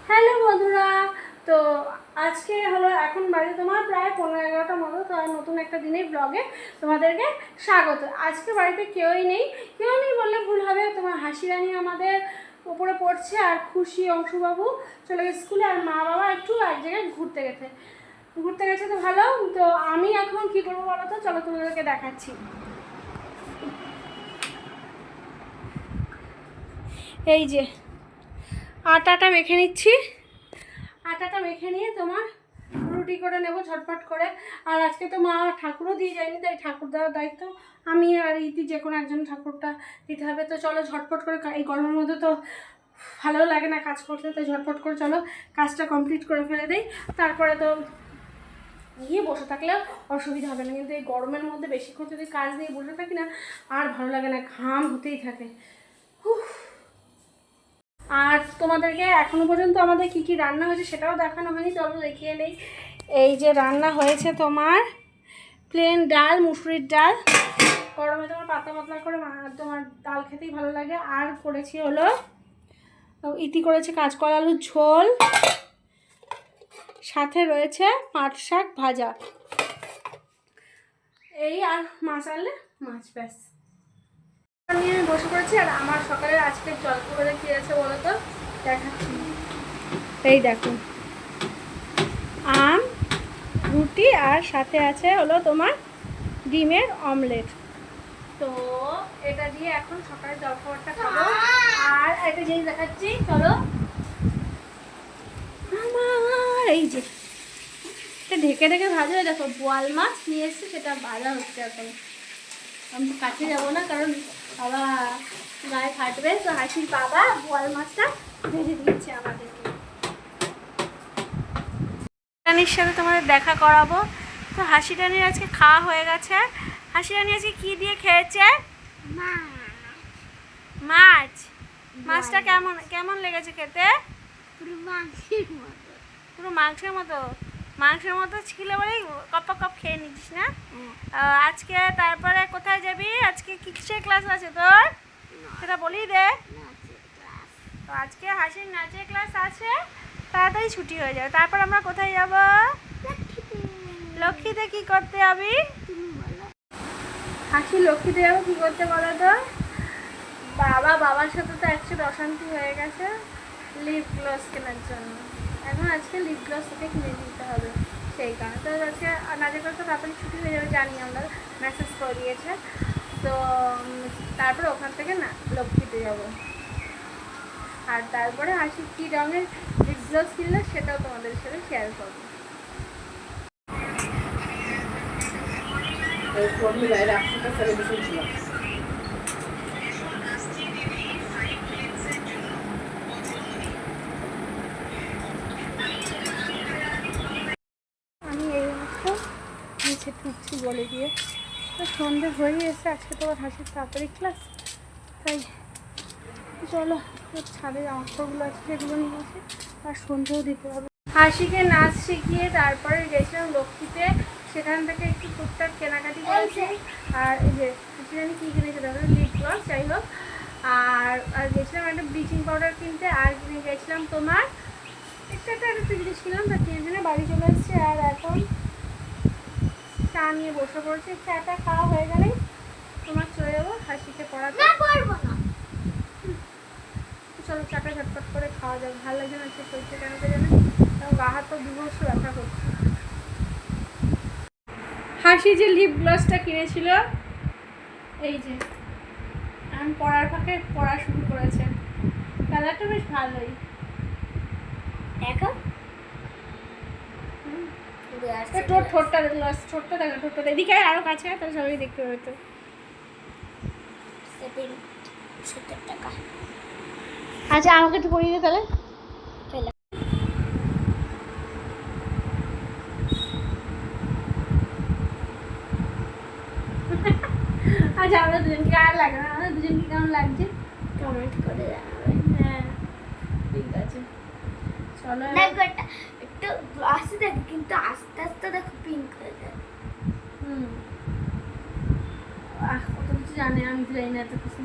Hello বন্ধুরা, তো আজকে হলো এখন বাজে তোমার প্রায় 15-11টার মতো। তো আর নতুন একটা দিনের ব্লগে তোমাদেরকে স্বাগত। আজকে বাড়িতে কেউই নেই বললে ভুল হবে। তোমার হাসি রানী আমাদের উপরে পড়ছে, আর খুশি অংশুবাবু চলে গেছে স্কুলে, আর মা বাবা একটু এক জায়গায় ঘুরতে গেছে। তো ভালো। তো আমি এখন কি করবো বলো তো, চলো তোমাদেরকে দেখাচ্ছি। এই যে আটাটা মেখে নিচ্ছি, আটাটা মেখে নিয়ে তোমার রুটি করে নেব ঝটপট করে। আর আজকে তো মা ঠাকুরও দিয়ে যায়নি, তাই ঠাকুর দেওয়ার দায়িত্ব আমি আর ইতি যে কোনো একজন ঠাকুরটা দিতে হবে। তো চলো ঝটপট করে, এই গরমের মধ্যে তো ভালো লাগে না কাজ করতে, তো ঝটপট করে চলো কাজটা কমপ্লিট করে ফেলে দিই। তারপরে তো গিয়ে বসে থাকলেও অসুবিধা হবে না, কিন্তু এই গরমের মধ্যে বেশিক্ষণ যদি কাজ নিয়ে বসে থাকি না, আর ভালো লাগে না, ঘাম হতেই থাকে। আর তোমাদেরকে এখনো পর্যন্ত আমাদের কি কি রান্না হয়েছে সেটাও দেখানো হয়নি, চলো দেখিয়ে নেই। এই যে রান্না হয়েছে তোমার প্লেন ডাল, মুসুরির ডাল। গরমে তোমার পাতলা পাতলা করে তোমার ডাল খেতেই ভালো লাগে। আর করেছি হলো ইতি করেছে কাঁচকলা আলুর ঝোল, সাথে রয়েছে পাট শাক ভাজা, এই আর মাছ আনলে মাছ, ব্যাস নিয়ে আমি বসে পড়েছি। আর আমার সকালের আজকের জলখাবারে কি আছে বলো তো, দেখাচ্ছি। এই দেখো, আম, রুটি, আর সাথে আছে হলো তোমার ডিমের অমলেট। তো এটা দিয়ে এখন সকালের জলখাবারটা খাবো। আর একটা জিনিস দেখাচ্ছি, চলো। আমার এই যে এটা ঢেকে ঢেকে ভাজা, দেখো বোয়াল মাছ নিয়ে এসছে, সেটা ভাজা হচ্ছে এখন। আমি কাছে যাবো না, কারণ বাবা গায়ে ফাটবে। তো হাসির বাবা বোয়াল মাছটা ভেজে দিচ্ছে আমাদেরকে। রানীর সাথে তোমাদের দেখা করাবো। তো হাসি রানীর আজকে খাওয়া হয়ে গেছে। হাসি রানী আজকে কি দিয়ে খেয়েছে? মাছ। মাছটা কেমন লেগেছে খেতে? পুরো মাংসের মতো। মাংসের মতো ছিল বলেই কপ কপ খেয়ে নিচ্ছিস না? আজকে তারপরে কোথায় যাবি? আজকে কিসের ক্লাস আছে তোর, সেটা বলি দে। তো আজকে হাসির নাচের ক্লাস আছে, তাড়াতাড়ি ছুটি হয়ে যাবে। তারপর আমরা কোথায় যাব? লক্ষ্মীতে। কি করতে যাবি? হাসি লক্ষ্মীতে যাবো কি করতে বলো তো? বাবার সাথে তো একসাথে অশান্তি হয়ে গেছে লিপ গ্লস কেনার জন্য। এখন আজকে লিপ গ্লস থেকে কিনে দিতে হবে, সেই কারণে। তো আজকে নাচের ক্লাসটা তাড়াতাড়ি ছুটি হয়ে যাবে, জানি আমরা, মেসেজ করে দিয়েছে। তো তারপরে ওখান থেকে না লক্ষ্মীতে যাব। আর তারপরে হাসি কী রঙের লিপ গ্লস কিনলে সেটাও তোমাদের সাথে শেয়ার করবো। আমি এই মাত্র নিচে ঢুকছি বলে দিয়ে। তো সন্ধ্যে হয়ে এসে, আজকে তোমার হাসির তাড়াতাড়ি ক্লাস, তাই চলো ছাদে জামাকাপড়গুলো আছে সেগুলো নিয়ে আসি, আর সন্ধ্যেও দিতে হবে। হাসিকে নাচ শিখিয়ে তারপরে গেছিলাম লক্ষ্মীতে, সেখান থেকে একটু টুকটাক কেনাকাটি করেছি। আর এই যে হাসি জানি কী কিনেছে দেখো, লিপ গ্লস, যাই হোক। আর গেছিলাম একটা ব্লিচিং পাউডার কিনতে, আর কিনে গেছিলাম তোমার একটা জিনিস কিনলাম, তা কিনে বাড়ি চলে এসেছি। আর এখন চা নিয়ে বসে পড়েছি। চাটা খাওয়া হয়ে গেলেই তোমার চলে যাবো হাসিকে পড়াতে। চলো চাটা ঝটপট করে খাওয়া যাবে, ভালো লাগছে না সে শরীরটা কেন জানে, গা হাত তো বিভৎস ব্যথা করছে। হাসি যে লিপ গ্লসটা কিনেছিল, এই যে আমি পড়ার ফাঁকে পড়া শুরু করেছে, কালারটা বেশ ভালোই দেখো। তোর ঠোঁটটা গ্লস, ঠোঁটটা দেখো, ঠোঁটটা এদিকে আরো কাছে, তাহলে সবাই দেখতে পাবে। তো 70 টাকা। আচ্ছা আমাকে একটু পরিয়ে দে তাহলে। আচ্ছা আমাদের দুজনকে আর লাগে না, আমাদের দুজনকে কেমন লাগছে কমেন্ট করে জানাবে। হ্যাঁ ঠিক আছে, চলো। একটু গ্লাসে দেখো, কিন্তু আস্তে আস্তে দেখো পিঙ্ক হয়ে যায়। কত কিছু জানে, আমি তো জানি না এত কিছু।